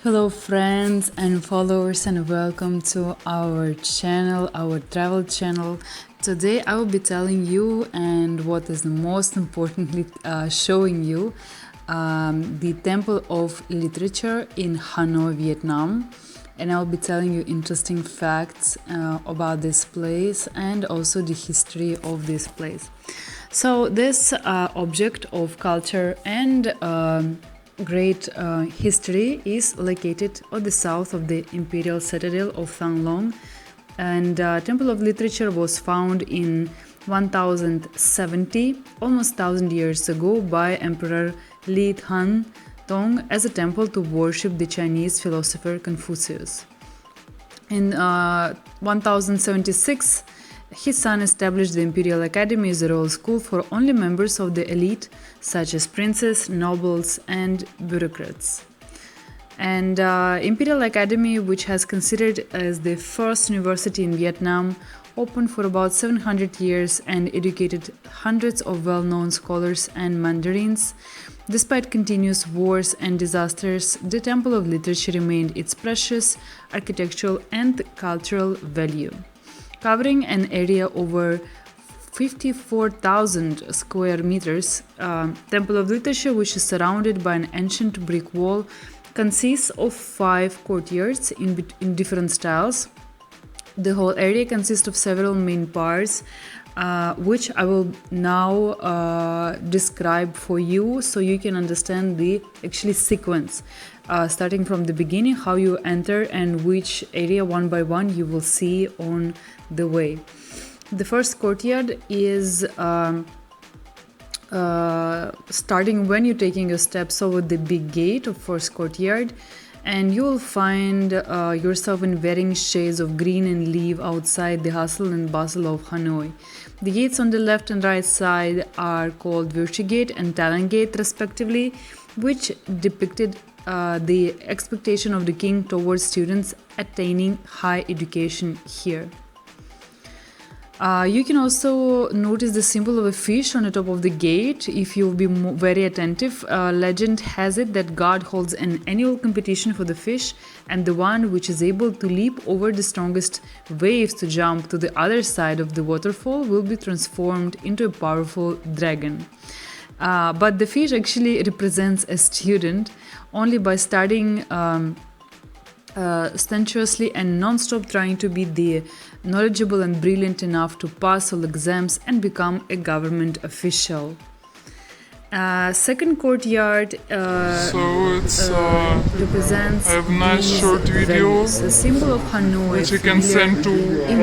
Hello friends and followers, and welcome to our channel, our travel channel. Today I will be telling you, and what is the most importantly showing you, the Temple of Literature in Hanoi, Vietnam. And I'll be telling you interesting facts about this place and also the history of this place. So this object of culture and great history is located on the south of the Imperial Citadel of Thăng, and Temple of Literature was found in 1070, almost 1000 years ago, by Emperor Lý Thánh Tông as a temple to worship the Chinese philosopher Confucius. In 1076, his son established the Imperial Academy as a royal school for only members of the elite, such as princes, nobles, and bureaucrats. And Imperial Academy, which has considered as the first university in Vietnam, opened for about 700 years and educated hundreds of well-known scholars and mandarins. Despite continuous wars and disasters, the Temple of Literature remained its precious architectural and cultural value. Covering an area over 54,000 square meters, Temple of Literature, which is surrounded by an ancient brick wall, consists of 5 courtyards in different styles. The whole area consists of several main parts, which I will now describe for you, so you can understand the sequence, starting from the beginning, how you enter and which area one by one you will see on the way. The first courtyard is starting when you're taking your steps over the big gate of first courtyard, and you will find yourself in varying shades of green and leaf outside the hustle and bustle of Hanoi. The gates on the left and right side are called Virtue Gate and Talent Gate respectively, which depicted the expectation of the king towards students attaining high education here. You can also notice the symbol of a fish on the top of the gate if you'll be very attentive. Legend has it that God holds an annual competition for the fish, and the one which is able to leap over the strongest waves to jump to the other side of the waterfall will be transformed into a powerful dragon. But the fish actually represents a student. Only by studying strenuously and non-stop, trying to be the knowledgeable and brilliant enough to pass all exams and become a government official. Second courtyard represents I have nice short video the symbol of Hanoi, which you can send to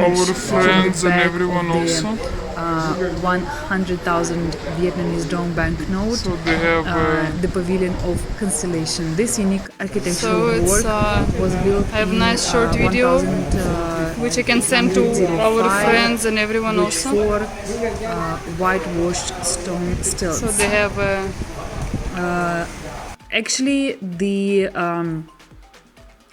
our friends and everyone also. 100,000 Vietnamese dong banknote, So they have the pavilion of constellation. This unique architectural work was built I have a nice short video which I can send to our friends and everyone also. Four whitewashed stone stilts. So they have actually the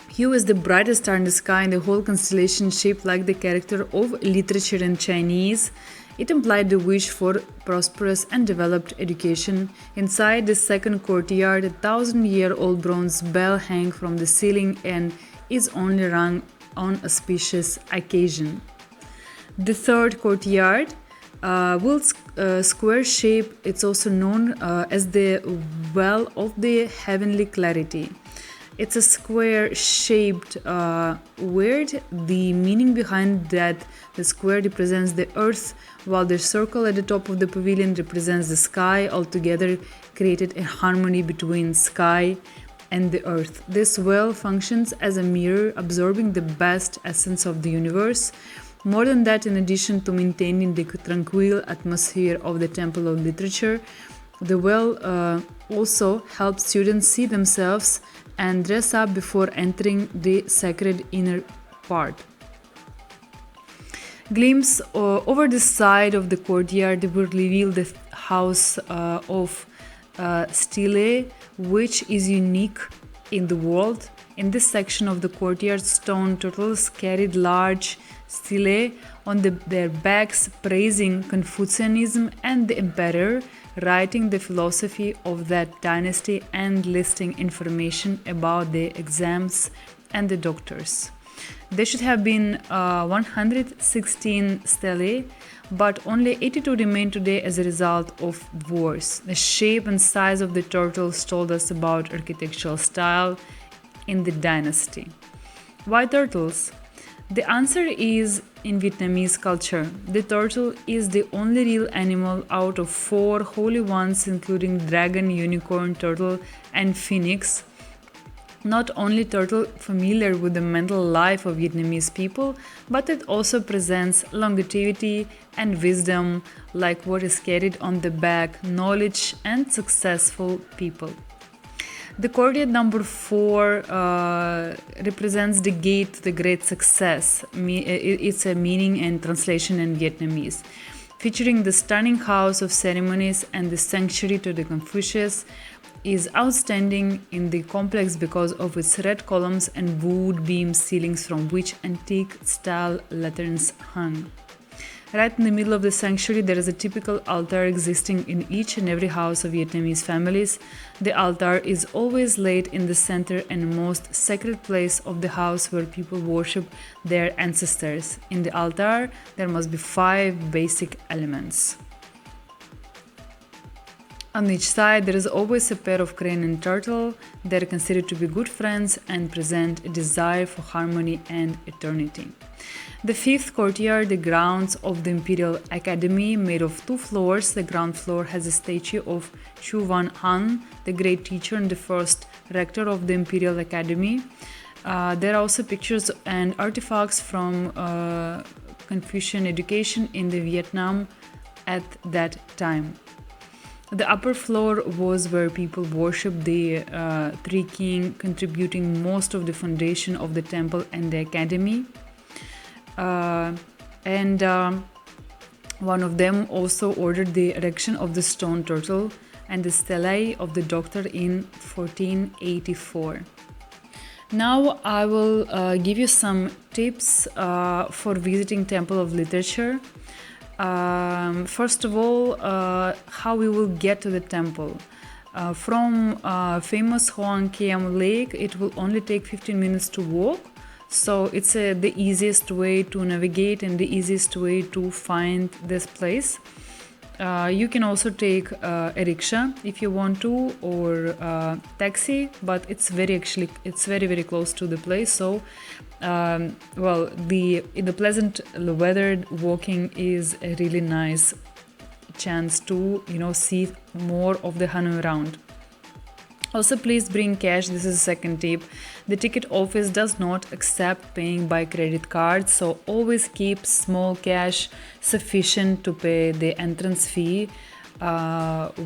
hue is the brightest star in the sky, and the whole constellation shaped like the character of literature in Chinese. It implied the wish for prosperous and developed education. Inside the second courtyard, a 1,000-year-old bronze bell hangs from the ceiling and is only rung on auspicious occasion. The third courtyard will square shape. It's also known as the Well of the Heavenly Clarity. It's a square-shaped word. The meaning behind that, the square represents the earth, while the circle at the top of the pavilion represents the sky. Altogether created a harmony between sky and the earth. This well functions as a mirror, absorbing the best essence of the universe. More than that, in addition to maintaining the tranquil atmosphere of the Temple of Literature, the well also helps students see themselves and dress up before entering the sacred inner part. Glimpse over the side of the courtyard will reveal the house of stelae, which is unique in the world. In this section of the courtyard, stone turtles carried large stelae on their backs, praising Confucianism and the emperor, writing the philosophy of that dynasty and listing information about the exams and the doctors. There should have been 116 stelae, but only 82 remain today as a result of wars. The shape and size of the turtles told us about architectural style in the dynasty. Why turtles? The answer is in Vietnamese culture. The turtle is the only real animal out of 4 holy ones, including dragon, unicorn, turtle, and phoenix. Not only turtle familiar with the mental life of Vietnamese people, but it also presents longevity and wisdom, like what is carried on the back, knowledge and successful people. The courtyard number 4 represents the gate to the great success. It's a meaning and translation in Vietnamese, featuring the stunning house of ceremonies and the sanctuary to the Confucius. Is outstanding in the complex because of its red columns and wood beam ceilings from which antique style lanterns hung. Right in the middle of the sanctuary, there is a typical altar existing in each and every house of Vietnamese families. The altar is always laid in the center and most sacred place of the house where people worship their ancestors. In the altar, there must be 5 basic elements. On each side, there is always a pair of crane and turtle. They are considered to be good friends and present a desire for harmony and eternity. The 5th courtyard, the grounds of the Imperial Academy, made of 2 floors. The ground floor has a statue of Chu Van Han, the great teacher and the first rector of the Imperial Academy. There are also pictures and artifacts from Confucian education in the Vietnam at that time. The upper floor was where people worshipped the 3 kings, contributing most of the foundation of the temple and the academy. One of them also ordered the erection of the stone turtle and the stelae of the doctor in 1484. Now I will give you some tips for visiting Temple of Literature. First of all, how we will get to the temple. From famous Hoang Kiem Lake, it will only take 15 minutes to walk. So it's the easiest way to navigate and the easiest way to find this place. You can also take a rickshaw if you want to, or taxi, but it's very very close to the place. So in the pleasant weather, walking is a really nice chance to see more of the Hanoi around. Also, please bring cash. This is the second tip. The ticket office does not accept paying by credit card, so always keep small cash sufficient to pay the entrance fee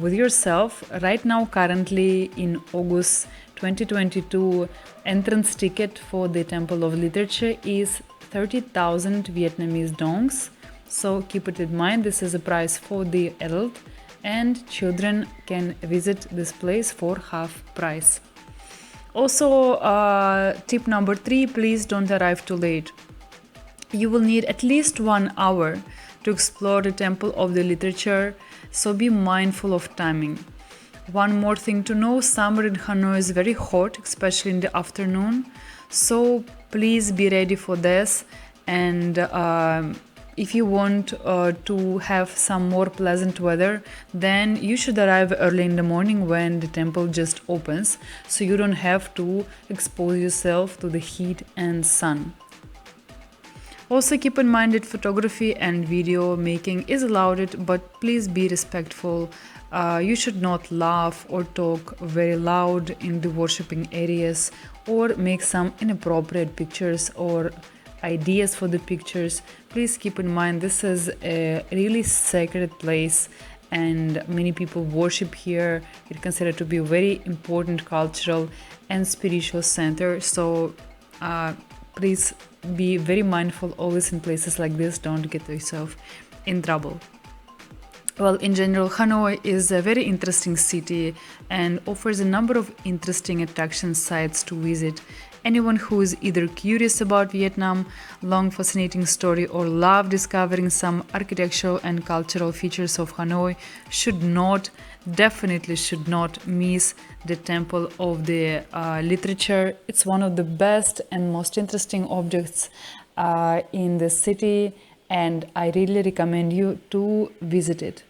with yourself. Right now, currently in August 2022, entrance ticket for the Temple of Literature is 30,000 Vietnamese dongs. So keep it in mind. This is a price for the adult, and children can visit this place for half price. Also, tip number 3, please don't arrive too late. You will need at least 1 hour to explore the Temple of the Literature, so be mindful of timing. One more thing to know, summer in Hanoi is very hot, especially in the afternoon, so please be ready for this. And if you want to have some more pleasant weather, then you should arrive early in the morning when the temple just opens, so you don't have to expose yourself to the heat and sun. Also keep in mind that photography and video making is allowed, but please be respectful. You should not laugh or talk very loud in the worshipping areas or make some inappropriate pictures or ideas for the pictures. Please keep in mind this is a really sacred place and many people worship here. It's considered to be a very important cultural and spiritual center. So please be very mindful always in places like this. Don't get yourself in trouble. Well, in general, Hanoi is a very interesting city and offers a number of interesting attraction sites to visit. Anyone who is either curious about Vietnam, long fascinating story, or love discovering some architectural and cultural features of Hanoi definitely should not miss the Temple of the Literature. It's one of the best and most interesting objects in the city, and I really recommend you to visit it.